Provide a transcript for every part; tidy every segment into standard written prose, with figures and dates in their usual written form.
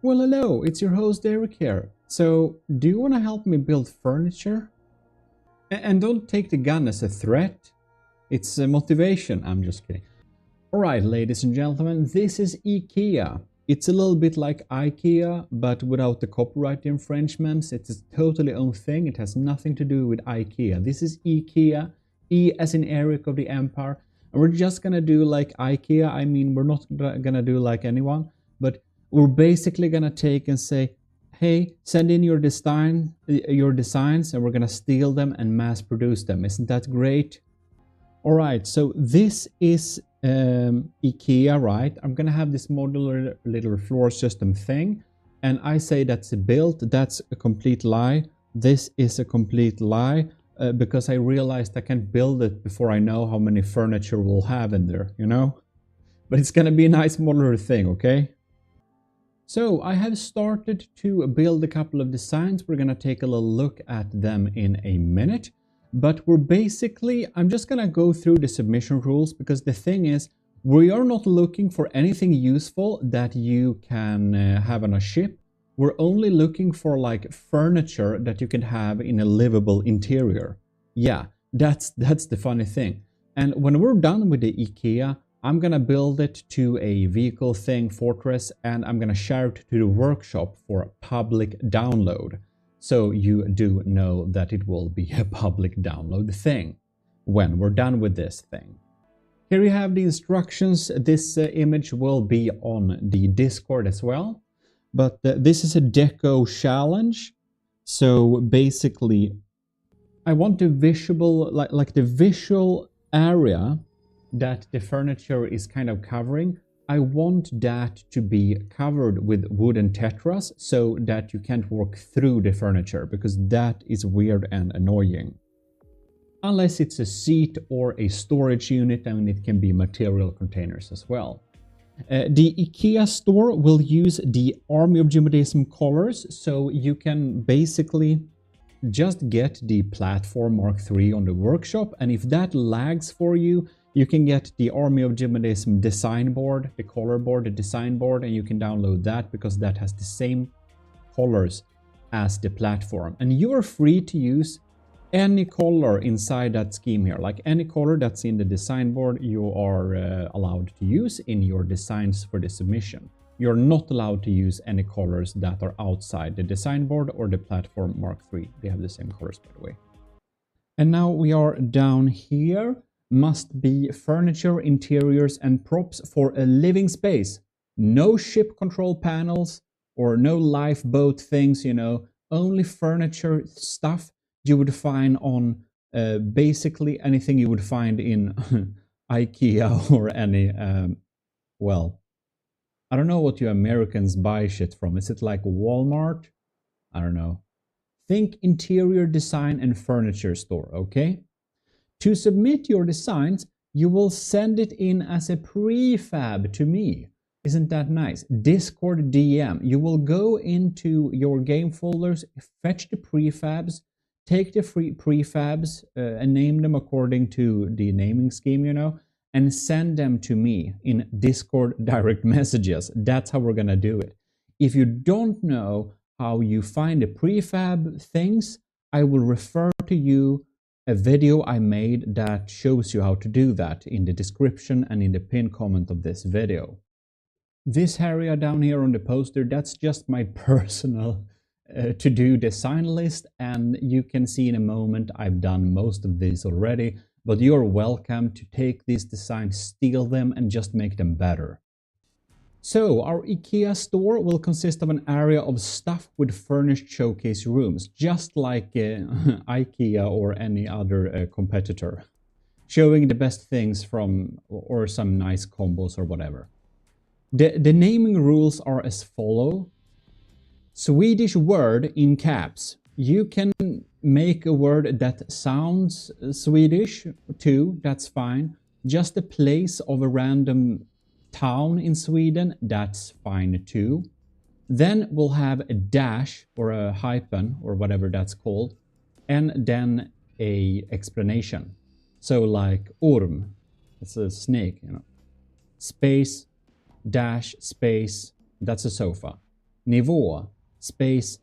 Well, hello, it's your host Eric here. So, do you want to help me build furniture? And don't take the gun as a threat. It's a motivation. I'm just kidding. Alright, ladies and gentlemen, this is IKEA. It's a little bit like IKEA, but without the copyright infringements. It's a totally own thing. It has nothing to do with IKEA. This is IKEA, E as in Eric of the Empire. And we're just gonna do like IKEA. I mean, we're not gonna do like anyone, but we're basically gonna take and say, hey, send in your designs, and we're gonna steal them and mass produce them. Isn't that great? Alright, so this is IKEA, right? I'm gonna have this modular little floor system thing, and I say that's a build. That's a complete lie. This is a complete lie because I realized I can't build it before I know how many furniture we'll have in there, you know? But it's gonna be a nice modular thing, okay? So I have started to build a couple of designs. We're gonna take a little look at them in a minute. But I'm just gonna go through the submission rules, because the thing is, we are not looking for anything useful that you can have on a ship. We're only looking for like furniture that you can have in a livable interior. Yeah, that's the funny thing. And when we're done with the IKEA, I'm gonna build it to a vehicle thing, fortress, and I'm gonna share it to the workshop for public download. So you do know that it will be a public download thing when we're done with this thing. Here you have the instructions. This image will be on the Discord as well. But this is a deco challenge. So basically, I want the visual, like the visual area that the furniture is kind of covering. I want that to be covered with wooden tetras so that you can't walk through the furniture, because that is weird and annoying. Unless it's a seat or a storage unit, and it can be material containers as well. The IKEA store will use the Army of GMODISM colors, so you can basically just get the platform Mark III on the workshop, and if that lags for you, you can get the Army of GMODISM design board, the color board, the design board, and you can download that because that has the same colors as the platform. And you are free to use any color inside that scheme here. Like any color that's in the design board, you are allowed to use in your designs for the submission. You're not allowed to use any colors that are outside the design board or the platform Mark III. They have the same colors, by the way. And now we are down here. Must be furniture, interiors, and props for a living space. No ship control panels or no lifeboat things, you know. Only furniture stuff you would find on basically anything you would find in IKEA or any, well, I don't know what you Americans buy shit from. Is it like Walmart? I don't know. Think interior design and furniture store, okay? To submit your designs, you will send it in as a prefab to me. Isn't that nice? Discord DM. You will go into your game folders, fetch the prefabs, take the free prefabs and name them according to the naming scheme, you know, and send them to me in Discord direct messages. That's how we're gonna do it. If you don't know how you find the prefab things, I will refer to you a video I made that shows you how to do that in the description and in the pinned comment of this video. This area down here on the poster, that's just my personal to-do design list, and you can see in a moment I've done most of these already, but you're welcome to take these designs, steal them, and just make them better. So our IKEA store will consist of an area of stuff with furnished showcase rooms, just like IKEA or any other competitor, showing the best things from, or some nice combos or whatever. The naming rules are as follow. Swedish word in caps. You can make a word that sounds Swedish too, that's fine. Just a place of a random town in Sweden, that's fine too. Then we'll have a dash or a hyphen or whatever that's called, and then a explanation. So like orm, it's a snake, you know. Space, dash, space, that's a sofa. nivå, space,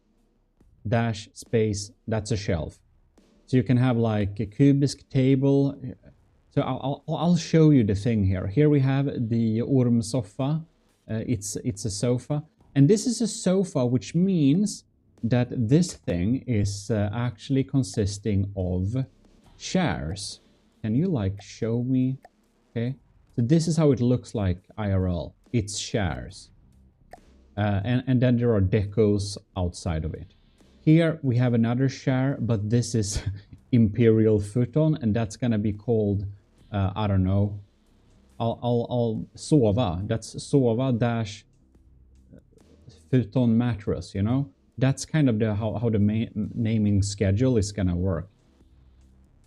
dash, space, that's a shelf. So you can have like a cubic table. So I'll show you the thing here. Here we have the orm sofa. It's a sofa. And this is a sofa, which means that this thing is actually consisting of chairs. Can you like show me? Okay. So this is how it looks like IRL. It's chairs. And then there are decos outside of it. Here we have another chair, but this is Imperial futon, and that's gonna be called, I don't know. I'll sova. That's sova dash futon mattress. You know, that's kind of the how the naming schedule is gonna work.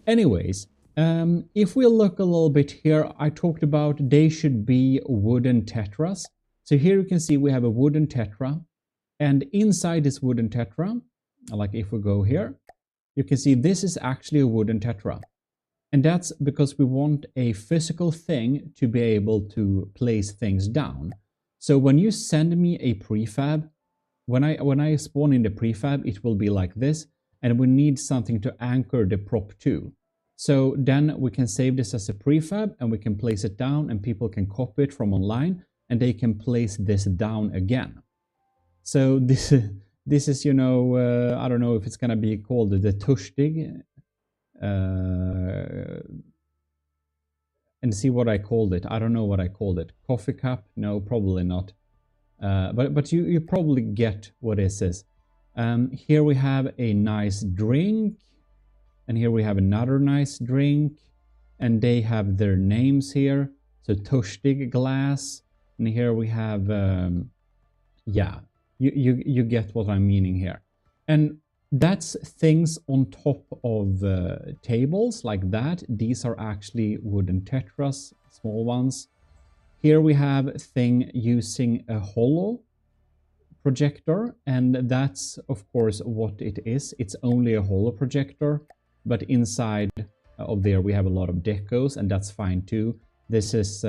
Anyways, if we look a little bit here, I talked about they should be wooden tetras. So here you can see we have a wooden tetra, and inside this wooden tetra, like if we go here, you can see this is actually a wooden tetra. And that's because we want a physical thing to be able to place things down. So when you send me a prefab, when I spawn in the prefab, it will be like this, and we need something to anchor the prop to. So then we can save this as a prefab, and we can place it down, and people can copy it from online, and they can place this down again. So this is, you know, I don't know if it's gonna be called the tushtig, and see what I called it. I don't know what I called it. Coffee cup? No, probably not. But you probably get what this is. Here we have a nice drink, and here we have another nice drink, and they have their names here. So tushtig glass, and here we have, yeah, you get what I'm meaning here. And that's things on top of tables like that. These are actually wooden tetras, small ones. Here we have a thing using a holo projector, and that's of course what it is. It's only a holo projector, but inside of there we have a lot of decos, and that's fine too. This is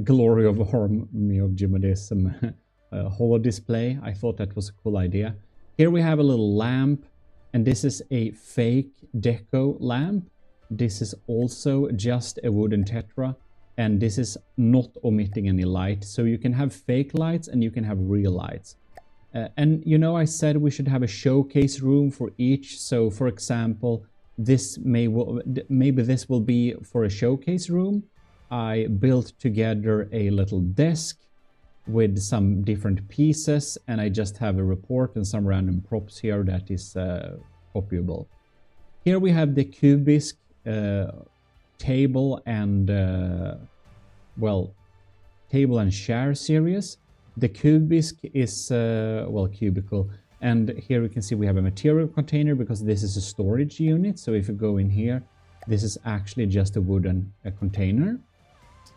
Glory of Army of GMODISM holo display. I thought that was a cool idea. Here we have a little lamp, and this is a fake deco lamp. This is also just a wooden tetra, and this is not omitting any light. So you can have fake lights and you can have real lights. And you know, I said we should have a showcase room for each. So for example, maybe this will be for a showcase room. I built together a little desk with some different pieces, and I just have a report and some random props here that is copyable. Here we have the Cubisk table and well, table and share series. The Cubisk is well, cubicle, and here we can see we have a material container because this is a storage unit. So if you go in here, this is actually just a wooden container.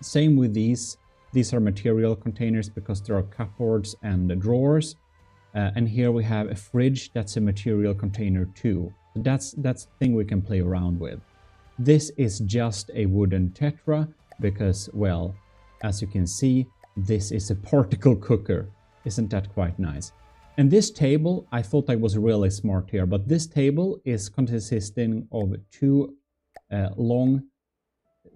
Same with these. These are material containers because there are cupboards and drawers. And here we have a fridge that's a material container too. That's the thing we can play around with. This is just a wooden tetra because, well, as you can see, this is a particle cooker. Isn't that quite nice? And this table, I thought I was really smart here, but this table is consisting of two long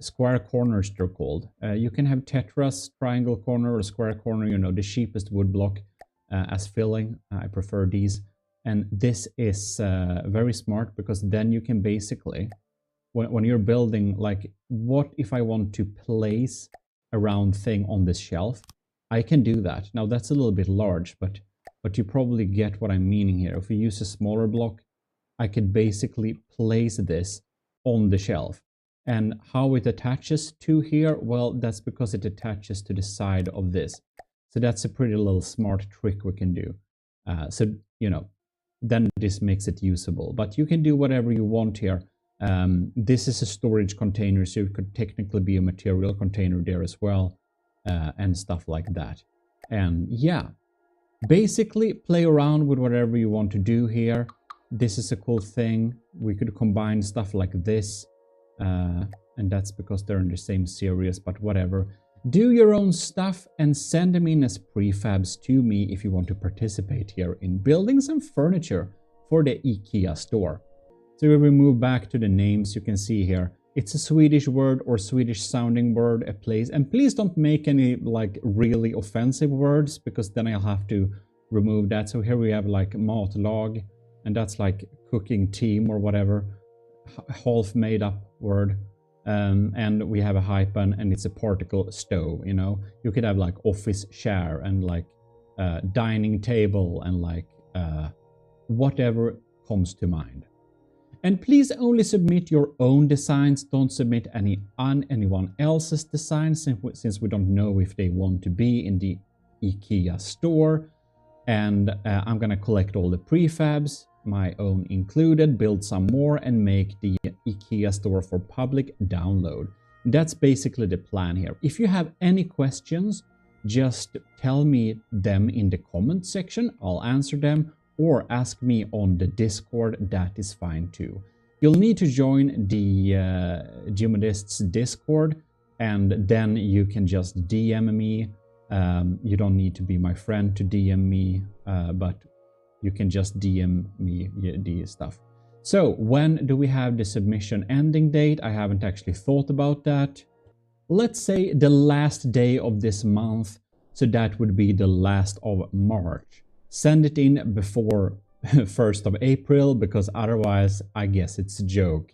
square corners, they're called. You can have tetras, triangle corner or square corner, you know, the cheapest wood block as filling. I prefer these. And this is very smart because then you can basically, when you're building, like, what if I want to place a round thing on this shelf? I can do that. Now that's a little bit large, but you probably get what I'm meaning here. If we use a smaller block, I could basically place this on the shelf. And how it attaches to here, well, that's because it attaches to the side of this. So that's a pretty little smart trick we can do. So, you know, then this makes it usable. But you can do whatever you want here. This is a storage container, so it could technically be a material container there as well, and stuff like that. And yeah, basically play around with whatever you want to do here. This is a cool thing. We could combine stuff like this. And that's because they're in the same series, but whatever. Do your own stuff and send them in as prefabs to me if you want to participate here in building some furniture for the IKEA store. So if we move back to the names, you can see here, it's a Swedish word or Swedish sounding word, a place. And please don't make any like really offensive words, because then I'll have to remove that. So here we have like matlag, and that's like cooking team or whatever, half made up word. And we have a hyphen, and it's a particle stove, you know. You could have like office chair and like dining table and like whatever comes to mind. And please only submit your own designs. Don't submit anyone else's designs, since we don't know if they want to be in the IKEA store. And I'm gonna collect all the prefabs, my own included, build some more, and make the IKEA store for public download. That's basically the plan here. If you have any questions, just tell me them in the comment section. I'll answer them, or ask me on the Discord. That is fine too. You'll need to join the GMODISM Discord, and then you can just DM me. You don't need to be my friend to DM me, but you can just DM me the stuff. So when do we have the submission ending date? I haven't actually thought about that. Let's say the last day of this month, so that would be the last of March. Send it in before 1st of April, because otherwise I guess it's a joke.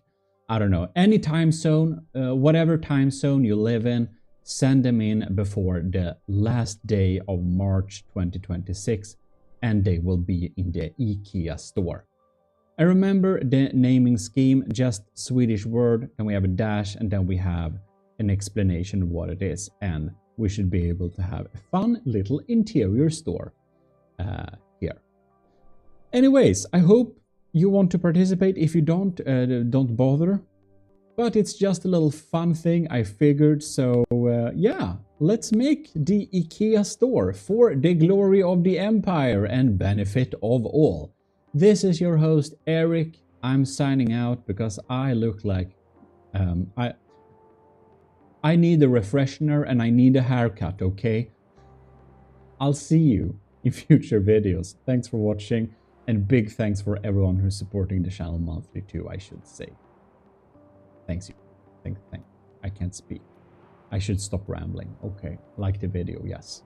I don't know, any time zone, whatever time zone you live in, send them in before the last day of March 2026, and they will be in the IKEA store. And remember the naming scheme, just Swedish word, then we have a dash, and then we have an explanation of what it is, and we should be able to have a fun little interior store here. Anyways, I hope you want to participate. If you don't bother. But it's just a little fun thing I figured. So yeah, let's make the IKEA store for the glory of the empire and benefit of all. This is your host Eric. I'm signing out because I look like I need a refreshener and I need a haircut, okay? I'll see you in future videos. Thanks for watching, and big thanks for everyone who's supporting the channel monthly too, I should say. Thanks you. Thank. I can't speak. I should stop rambling. Okay, like the video, yes.